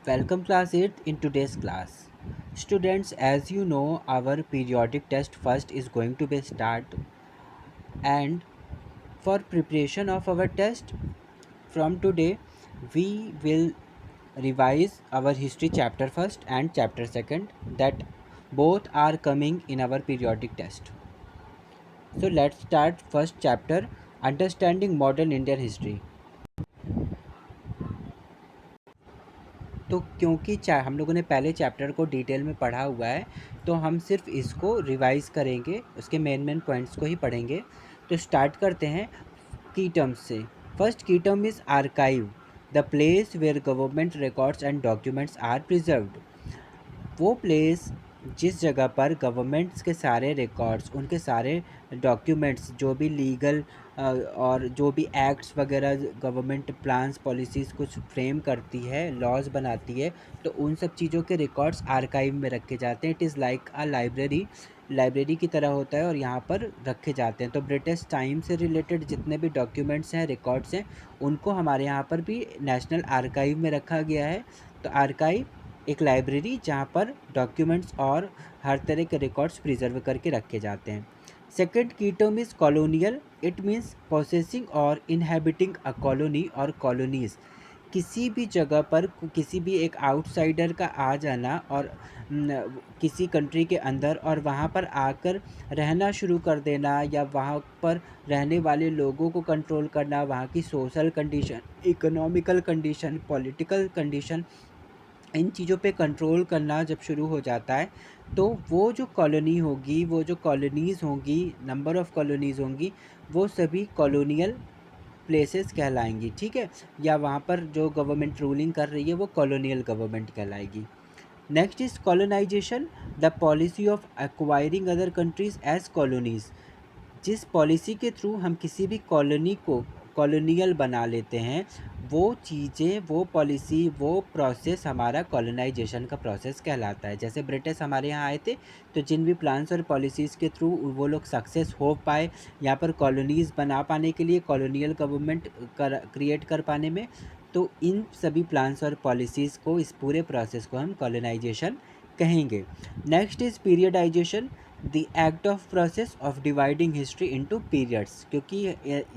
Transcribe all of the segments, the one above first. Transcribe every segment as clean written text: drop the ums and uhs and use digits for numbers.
Welcome class 8 in today's class. Students, as you know, our periodic test first is going to be start, and for preparation of our test from today we will revise our history chapter first and chapter second that both are coming in our periodic test. So let's start first chapter, understanding modern Indian history. तो क्योंकि हम लोगों ने पहले chapter को detail में पढ़ा हुआ है, तो हम सिर्फ इसको रिवाइज करेंगे, उसके मेन मेन पॉइंट्स को ही पढ़ेंगे। तो स्टार्ट करते हैं की टर्म्स से। फर्स्ट की term is archive, the place where government records and documents are preserved. वो प्लेस जिस जगह पर गवर्नमेंट्स के सारे रिकॉर्ड्स, उनके सारे डॉक्यूमेंट्स, जो भी लीगल और जो भी एक्ट्स वगैरह गवर्नमेंट प्लान्स पॉलिसीज़ कुछ फ्रेम करती है, लॉज बनाती है, तो उन सब चीज़ों के रिकॉर्ड्स आर्काइव में रखे जाते हैं। It is like a library, library की तरह होता है और यहाँ पर रखे जाते हैं। तो ब्रिटिश टाइम से रिलेटेड जितने भी डॉक्यूमेंट्स हैं, रिकॉर्ड्स हैं, उनको हमारे यहाँ पर भी नेशनल आर्काइव में रखा गया है। तो आर्काइव एक लाइब्रेरी जहाँ पर डॉक्यूमेंट्स और हर तरह के रिकॉर्ड्स प्रिजर्व करके रखे जाते हैं। सेकेंड की term is colonial, it means possessing और इनहेबिटिंग अ कॉलोनी और कॉलोनीज़। किसी भी जगह पर किसी भी एक आउटसाइडर का आ जाना और किसी कंट्री के अंदर और वहाँ पर आकर रहना शुरू कर देना, या वहाँ पर रहने वाले लोगों को कंट्रोल करना, वहाँ की social condition, economical condition, political condition, इन चीज़ों पे कंट्रोल करना जब शुरू हो जाता है, तो वो जो कॉलोनी होगी, वो जो कॉलोनीज़ होंगी, नंबर ऑफ़ कॉलोनीज़ होंगी, वो सभी कॉलोनियल प्लेसेस कहलाएंगी। ठीक है, या वहाँ पर जो गवर्नमेंट रूलिंग कर रही है वो कॉलोनियल गवर्नमेंट कहलाएगी। Next is colonization, the policy of acquiring other countries as colonies. जिस पॉलिसी के थ्रू हम किसी भी कॉलोनी को कॉलोनियल बना लेते हैं, वो चीज़ें, वो पॉलिसी, वो प्रोसेस हमारा कॉलोनाइजेशन का प्रोसेस कहलाता है। जैसे ब्रिटिश हमारे यहाँ आए थे, तो जिन भी प्लान्स और पॉलिसीज़ के थ्रू वो लोग सक्सेस हो पाए यहाँ पर कॉलोनीज़ बना पाने के लिए, कॉलोनियल गवर्नमेंट क्रिएट कर पाने में, तो इन सभी प्लान्स और पॉलिसीज़ को, इस पूरे प्रोसेस को हम कॉलोनाइजेशन कहेंगे। Next is periodisation, the act of process of dividing history into periods. क्योंकि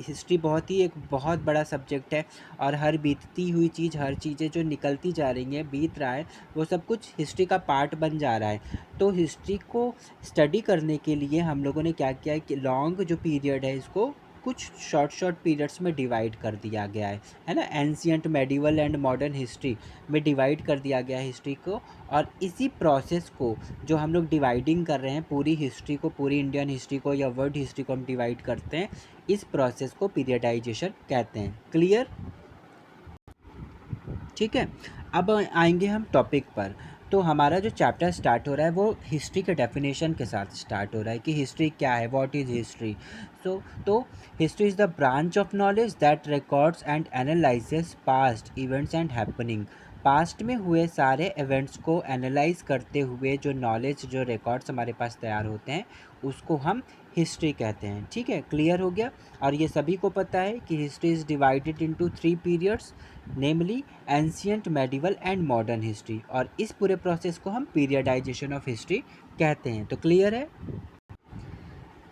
हिस्ट्री एक बहुत बड़ा सब्जेक्ट है, और हर बीतती हुई चीज़, हर चीज़ें जो निकलती जा रही हैं, बीत रहा है, वो सब कुछ हिस्ट्री का पार्ट बन जा रहा है। तो हिस्ट्री को स्टडी करने के लिए हम लोगों ने क्या किया है कि लॉन्ग जो पीरियड है इसको कुछ शॉर्ट शॉर्ट पीरियड्स में डिवाइड कर दिया गया है ना। Ancient, medieval and modern history में डिवाइड कर दिया गया है हिस्ट्री को। और इसी प्रोसेस को जो हम लोग डिवाइडिंग कर रहे हैं, पूरी हिस्ट्री को, पूरी इंडियन हिस्ट्री को या वर्ल्ड हिस्ट्री को हम डिवाइड करते हैं, इस प्रोसेस को पीरियडाइजेशन कहते हैं। क्लियर? ठीक है, अब आएंगे हम टॉपिक पर। तो हमारा जो चैप्टर स्टार्ट हो रहा है वो हिस्ट्री के डेफिनेशन के साथ स्टार्ट हो रहा है कि हिस्ट्री क्या है, व्हाट इज़ हिस्ट्री। तो history is the branch of knowledge that records and analyses past events and happening. Past में हुए सारे इवेंट्स को एनालाइज करते हुए जो नॉलेज, जो रिकॉर्ड्स हमारे पास तैयार होते हैं, उसको हम हिस्ट्री कहते हैं। ठीक है, क्लियर हो गया। और ये सभी को पता है कि history is divided into 3 periods, namely ancient, medieval and modern history. और इस पूरे प्रोसेस को हम पीरियडाइजेशन ऑफ हिस्ट्री कहते हैं। तो क्लियर है।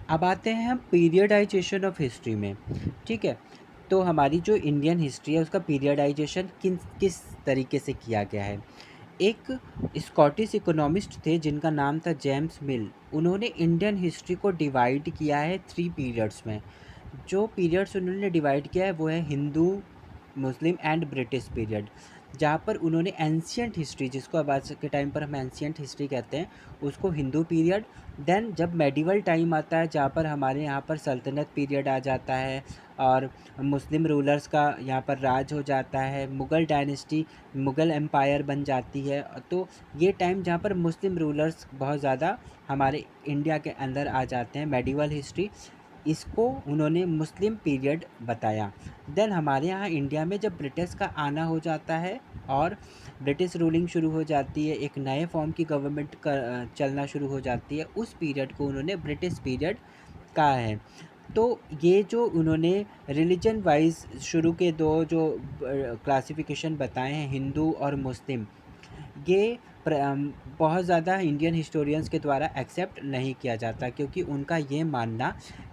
अब आते हैं हम पीरियडाइजेशन ऑफ हिस्ट्री में। ठीक है, तो हमारी जो इंडियन हिस्ट्री है उसका पीरियडाइजेशन किस तरीके से किया गया है। एक स्कॉटिश इकोनॉमिस्ट थे जिनका नाम था जेम्स मिल। उन्होंने इंडियन हिस्ट्री को डिवाइड किया है 3 पीरियड्स में। जो पीरियड्स उन्होंने डिवाइड किया है वो है Hindu, Muslim and British period. जहाँ पर उन्होंने एंशियंट हिस्ट्री, जिसको अब आज के टाइम पर हम एंशियंट हिस्ट्री कहते हैं, उसको हिंदू पीरियड। देन जब मेडिवल टाइम आता है, जहाँ पर हमारे यहाँ पर सल्तनत पीरियड आ जाता है और मुस्लिम रूलर्स का यहाँ पर राज हो जाता है, मुग़ल डायनेस्टी, मुग़ल एम्पायर बन जाती है। तो ये टाइम जहाँ पर मुस्लिम रूलर्स बहुत ज़्यादा हमारे इंडिया के अंदर आ जाते हैं, मेडिवल हिस्ट्री, इसको उन्होंने मुस्लिम पीरियड बताया। देन हमारे यहाँ इंडिया में जब ब्रिटिश का आना हो जाता है और ब्रिटिश रूलिंग शुरू हो जाती है, एक नए फॉर्म की गवर्नमेंट चलना शुरू हो जाती है, उस पीरियड को उन्होंने ब्रिटिश पीरियड कहा है। तो ये जो उन्होंने रिलीजन वाइज शुरू के दो जो क्लासिफिकेशन बताए हैं, हिंदू और मुस्लिम, ये बहुत ज़्यादा इंडियन हिस्टोरियंस के द्वारा एक्सेप्ट नहीं किया जाता, क्योंकि उनका ये मानना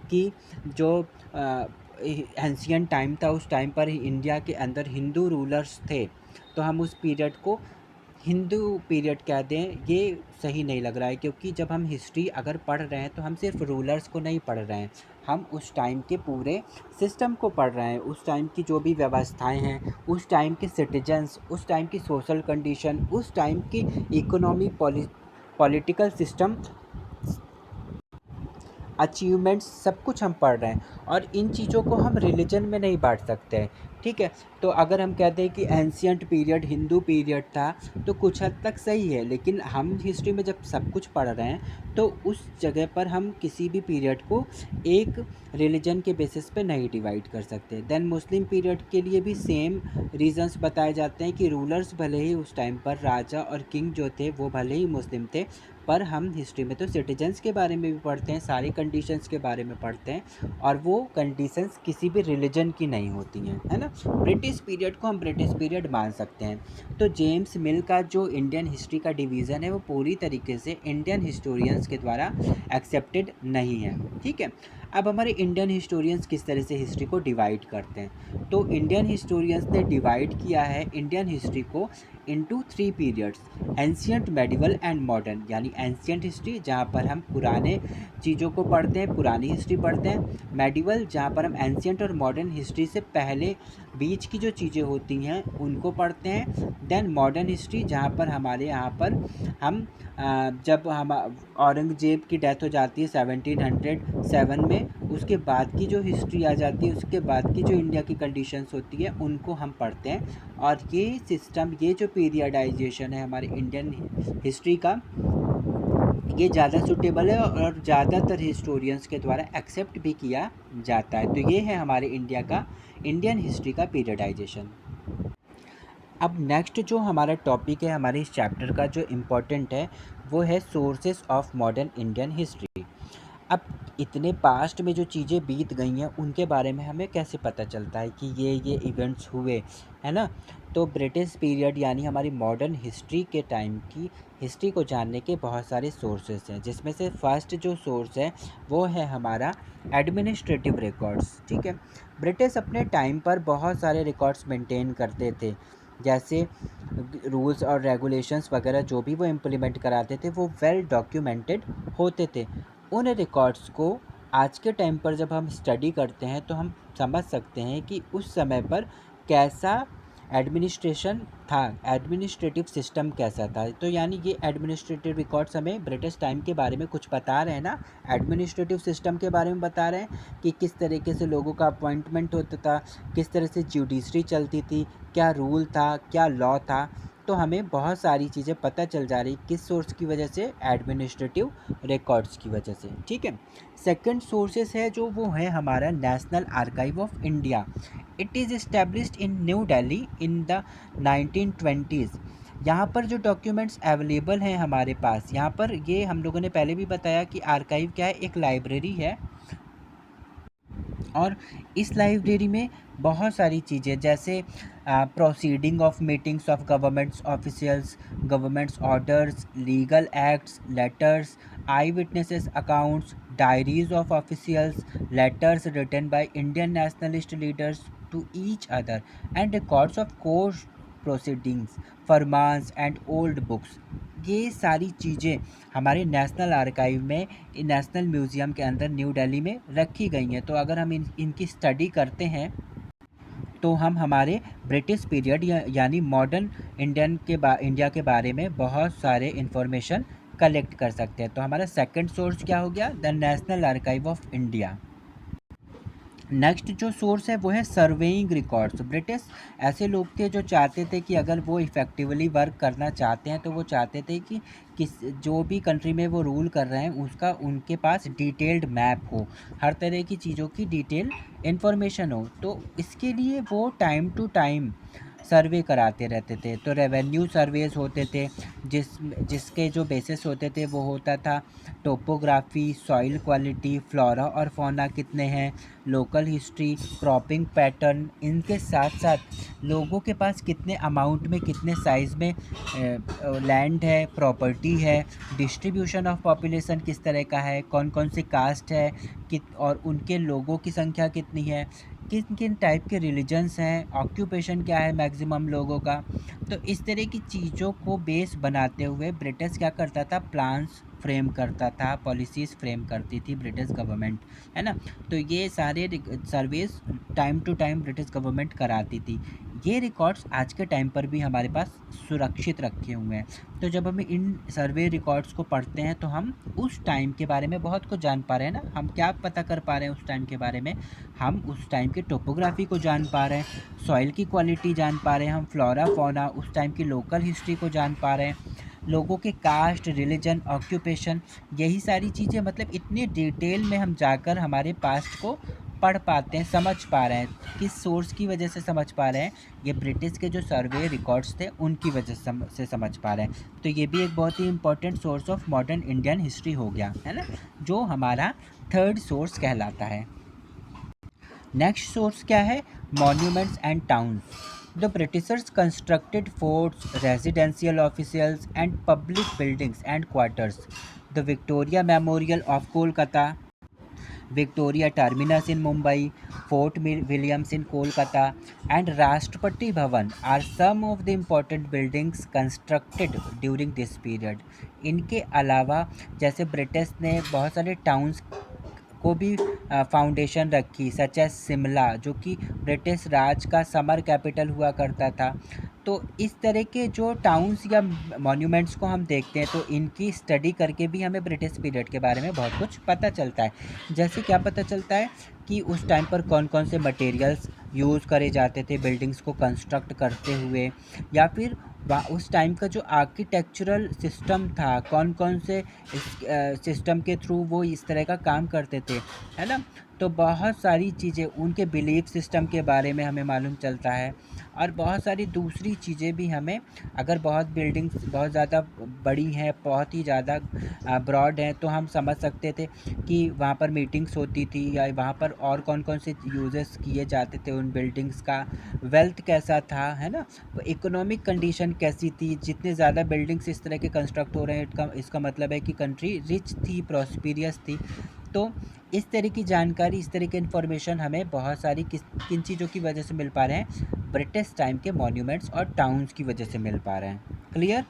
कि जो एंशियन टाइम था, उस टाइम पर इंडिया के अंदर हिंदू रूलर्स थे, तो हम उस पीरियड को हिंदू पीरियड कह दें, ये सही नहीं लग रहा है। क्योंकि जब हम हिस्ट्री अगर पढ़ रहे हैं तो हम सिर्फ रूलर्स को नहीं पढ़ रहे हैं, हम उस टाइम के पूरे सिस्टम को पढ़ रहे हैं, उस टाइम की जो भी व्यवस्थाएं हैं, उस टाइम के सिटीजन्स, उस टाइम की सोशल कंडीशन, उस टाइम की इकोनॉमी, पॉलिटिकल सिस्टम, अचीवमेंट्स, सब कुछ हम पढ़ रहे हैं। और इन चीज़ों को हम रिलीजन में नहीं बांट सकते हैं, ठीक है। तो अगर हम कहते हैं कि एंशियंट पीरियड हिंदू पीरियड था, तो कुछ हद तक सही है, लेकिन हम हिस्ट्री में जब सब कुछ पढ़ रहे हैं तो उस जगह पर हम किसी भी पीरियड को एक रिलीजन के बेसिस पे नहीं डिवाइड कर सकते। देन मुस्लिम पीरियड के लिए भी सेम रीजंस बताए जाते हैं कि रूलर्स भले ही उस टाइम पर राजा और किंग जो थे वो भले ही मुस्लिम थे, पर हम हिस्ट्री में तो सिटीजन्स के बारे में भी पढ़ते हैं, सारी कंडीशंस के बारे में पढ़ते हैं, और वो कंडीशंस किसी भी रिलीजन की नहीं होती हैं, है ना। ब्रिटिश पीरियड को हम ब्रिटिश पीरियड मान सकते हैं। तो जेम्स मिल का जो इंडियन हिस्ट्री का डिवीज़न है वो पूरी तरीके से इंडियन हिस्टोरियंस के द्वारा एक्सेप्टेड नहीं है, ठीक है। अब हमारे इंडियन हिस्टोरियंस किस तरह से हिस्ट्री को डिवाइड करते हैं, तो इंडियन हिस्टोरियंस ने डिवाइड किया है इंडियन हिस्ट्री को into 3 periods, ancient, medieval and modern. यानी एंशियंट हिस्ट्री जहाँ पर हम पुराने चीज़ों को पढ़ते हैं, पुरानी हिस्ट्री पढ़ते हैं, मेडिवल जहाँ पर हम एंशियंट और मॉडर्न हिस्ट्री से पहले बीच की जो चीज़ें होती हैं उनको पढ़ते हैं। देन मॉडर्न हिस्ट्री जहाँ पर हमारे यहाँ पर हम जब हम औरंगजेब की डेथ हो जाती है 1707 में, उसके बाद की जो हिस्ट्री आ जाती है, उसके बाद की जो इंडिया की कंडीशंस होती है उनको हम पढ़ते हैं। और ये सिस्टम, ये जो पीरियडाइजेशन है हमारे इंडियन हिस्ट्री का, ये ज़्यादा सूटेबल है और ज़्यादातर हिस्टोरियंस के द्वारा एक्सेप्ट भी किया जाता है। तो ये है हमारे इंडिया का इंडियन हिस्ट्री का पीरियडाइजेशन। अब नेक्स्ट जो हमारा टॉपिक है हमारे इस चैप्टर का जो इम्पोर्टेंट है, वो है sources of modern Indian history. अब इतने पास्ट में जो चीज़ें बीत गई हैं उनके बारे में हमें कैसे पता चलता है कि ये इवेंट्स हुए, है ना। तो ब्रिटिश पीरियड यानी हमारी मॉडर्न हिस्ट्री के टाइम की हिस्ट्री को जानने के बहुत सारे सोर्सेस हैं, जिसमें से फर्स्ट जो सोर्स है वो है हमारा एडमिनिस्ट्रेटिव रिकॉर्ड्स, ठीक है। ब्रिटिश अपने टाइम पर बहुत सारे रिकॉर्ड्स मेंटेन करते थे, जैसे रूल्स और रेगुलेशंस वगैरह जो भी वो इम्प्लीमेंट कराते थे वो वेल डॉक्यूमेंटेड होते थे। उन रिकॉर्ड्स को आज के टाइम पर जब हम स्टडी करते हैं तो हम समझ सकते हैं कि उस समय पर कैसा एडमिनिस्ट्रेशन था, एडमिनिस्ट्रेटिव सिस्टम कैसा था। तो यानी ये एडमिनिस्ट्रेटिव रिकॉर्ड्स हमें ब्रिटिश टाइम के बारे में कुछ बता रहे हैं ना, एडमिनिस्ट्रेटिव सिस्टम के बारे में बता रहे हैं कि किस तरीके से लोगों का अपॉइंटमेंट होता था, किस तरह से जुडिशरी चलती थी, क्या रूल था, क्या लॉ था। तो हमें बहुत सारी चीज़ें पता चल जा रही किस सोर्स की वजह से, एडमिनिस्ट्रेटिव रिकॉर्ड्स की वजह से, ठीक है। सेकंड सोर्सेस है जो वो है हमारा national archive of India. It is established in new Delhi in the 1920s। यहाँ पर जो डॉक्यूमेंट्स अवेलेबल हैं हमारे पास, यहाँ पर ये हम लोगों ने पहले भी बताया कि आर्काइव क्या है, एक लाइब्रेरी है। और इस लाइब्रेरी में बहुत सारी चीज़ें, जैसे proceeding of meetings of governments officials, governments orders, legal acts, letters, eyewitnesses accounts, diaries of officials, letters written by Indian nationalist leaders to each other, and records of court proceedings, फरमान्स and old books. ये सारी चीज़ें हमारे national archive में, national museum के अंदर new Delhi में रखी गई हैं। तो अगर हम इनकी स्टडी करते हैं तो हम हमारे ब्रिटिश पीरियड यानी मॉडर्न इंडिया के बारे में बहुत सारे इन्फॉर्मेशन कलेक्ट कर सकते हैं। तो हमारा सेकंड सोर्स क्या हो गया, the national archive of India. Next जो सोर्स है वो है सर्वेइंग रिकॉर्ड्स। ब्रिटिश ऐसे लोग थे जो चाहते थे कि अगर वो इफ़ेक्टिवली वर्क करना चाहते हैं तो वो चाहते थे कि किस जो भी कंट्री में वो रूल कर रहे हैं उसका उनके पास डिटेल्ड मैप हो, हर तरह की चीज़ों की डिटेल इन्फॉर्मेशन हो। तो इसके लिए वो टाइम टू टाइम सर्वे कराते रहते थे। तो रेवेन्यू सर्वेस होते थे, जिसके जो बेसिस होते थे वो होता था टोपोग्राफी, सॉइल क्वालिटी, फ्लोरा और फौना कितने हैं, लोकल हिस्ट्री, क्रॉपिंग पैटर्न, इनके साथ साथ लोगों के पास कितने अमाउंट में, कितने साइज़ में लैंड है, प्रॉपर्टी है, डिस्ट्रीब्यूशन ऑफ पॉपुलेशन किस तरह का है, कौन कौन सी कास्ट है, और उनके लोगों की संख्या कितनी है, किन किन टाइप के रिलीजन्स हैं, ऑक्यूपेशन क्या है मैक्सिमम लोगों का। तो इस तरह की चीज़ों को बेस बनाते हुए ब्रिटिश क्या करता था, प्लान्स फ्रेम करता था, पॉलिसीज़ फ्रेम करती थी ब्रिटिश गवर्नमेंट, है ना। तो ये सारे surveys time to time British government कराती थी। ये रिकॉर्ड्स आज के टाइम पर भी हमारे पास सुरक्षित रखे हुए हैं। तो जब हम इन सर्वे रिकॉर्ड्स को पढ़ते हैं तो हम उस टाइम के बारे में बहुत कुछ जान पा रहे हैं ना। हम क्या पता कर पा रहे हैं उस टाइम के बारे में, हम उस टाइम के टोपोग्राफी को जान पा रहे हैं, सॉइल की क्वालिटी जान पा रहे हैं, हम फ्लोरा फौना, उस टाइम की लोकल हिस्ट्री को जान पा रहे हैं, लोगों के कास्ट, रिलीजन, ऑक्यूपेशन, यही सारी चीज़ें, मतलब इतनी डिटेल में हम जाकर हमारे पास्ट को पढ़ पाते हैं, समझ पा रहे हैं। किस सोर्स की वजह से समझ पा रहे हैं, ये ब्रिटिश के जो सर्वे रिकॉर्ड्स थे उनकी वजह से समझ पा रहे हैं। तो ये भी एक बहुत ही important source of modern Indian history हो गया, है ना, जो हमारा थर्ड सोर्स कहलाता है। नेक्स्ट सोर्स क्या है, monuments and towns. The Britishers constructed forts, residential officials and public buildings and quarters. The Victoria memorial of Kolkata, Victoria Terminus in Mumbai, Fort Williams in Kolkata, and Rashtrapati Bhavan are some of the important buildings constructed during this period. इनके अलावा जैसे British ने बहुत सारे towns को भी foundation रखी, such as Shimla, जो कि ब्रिटिश राज का समर कैपिटल हुआ करता था। तो इस तरह के जो टाउन्स या मॉन्यूमेंट्स को हम देखते हैं तो इनकी स्टडी करके भी हमें ब्रिटिश पीरियड के बारे में बहुत कुछ पता चलता है। जैसे क्या पता चलता है कि उस टाइम पर कौन कौन से मटेरियल्स यूज़ करे जाते थे बिल्डिंग्स को कंस्ट्रक्ट करते हुए, या फिर उस टाइम का जो आर्किटेक्चरल सिस्टम था, कौन कौन से सिस्टम के थ्रू वो इस तरह का काम करते थे, है ना। तो बहुत सारी चीज़ें, उनके बिलीफ सिस्टम के बारे में हमें मालूम चलता है, और बहुत सारी दूसरी चीज़ें भी हमें, अगर बहुत बिल्डिंग्स बहुत ज़्यादा बड़ी हैं, बहुत ही ज़्यादा ब्रॉड हैं, तो हम समझ सकते थे कि वहाँ पर मीटिंग्स होती थी, या वहाँ पर और कौन कौन से यूजेस किए जाते थे उन बिल्डिंग्स का, वेल्थ कैसा था, है ना, इकोनॉमिक कंडीशन कैसी थी। जितने ज़्यादा बिल्डिंग्स इस तरह के कंस्ट्रक्ट हो रहे हैं, इसका मतलब है कि कंट्री रिच थी, प्रॉस्पिरियस थी। तो इस तरह की जानकारी, इस तरह की इन्फॉर्मेशन हमें बहुत सारी किन चीज़ों की वजह से मिल पा रहे हैं, ब्रिटिश टाइम के मॉन्यूमेंट्स और टाउन्स की वजह से मिल पा रहे हैं। क्लियर।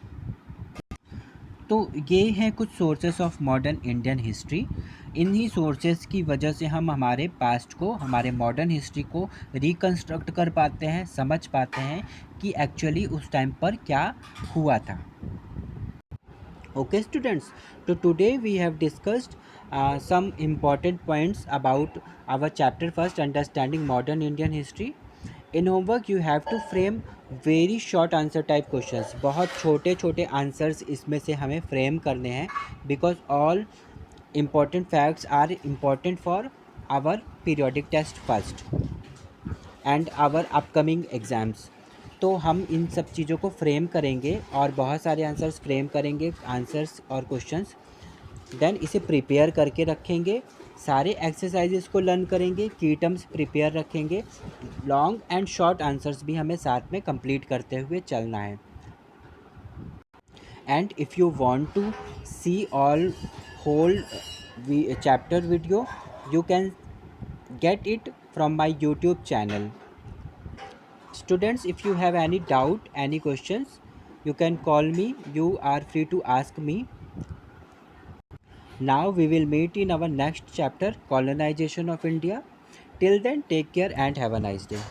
तो ये हैं कुछ sources of modern Indian history. इन्हीं सोर्सेस की वजह से हम हमारे पास्ट को, हमारे मॉडर्न हिस्ट्री को रिकंस्ट्रक्ट कर पाते हैं, समझ पाते हैं कि एक्चुअली उस टाइम पर क्या हुआ था। Okay students, so today we have discussed some important points about our chapter first, understanding modern Indian history. In homework you have to frame very short answer type questions. बहुत छोटे छोटे answers इसमें से हमें फ्रेम करने हैं, because all important facts are important for our periodic test first and our upcoming exams. तो हम इन सब चीज़ों को फ्रेम करेंगे और बहुत सारे आंसर्स फ्रेम करेंगे, आंसर्स और क्वेश्चंस, देन इसे प्रिपेयर करके रखेंगे, सारे एक्सरसाइजेस को लर्न करेंगे, की टर्म्स प्रिपेयर रखेंगे, लॉन्ग एंड शॉर्ट आंसर्स भी हमें साथ में कंप्लीट करते हुए चलना है। And if you want to see all whole chapter video, you can get it from my YouTube channel. Students, if you have any doubt, any questions, you can call me. You are free to ask me. Now we will meet in our next chapter, colonization of India. Till then, take care and have a nice day.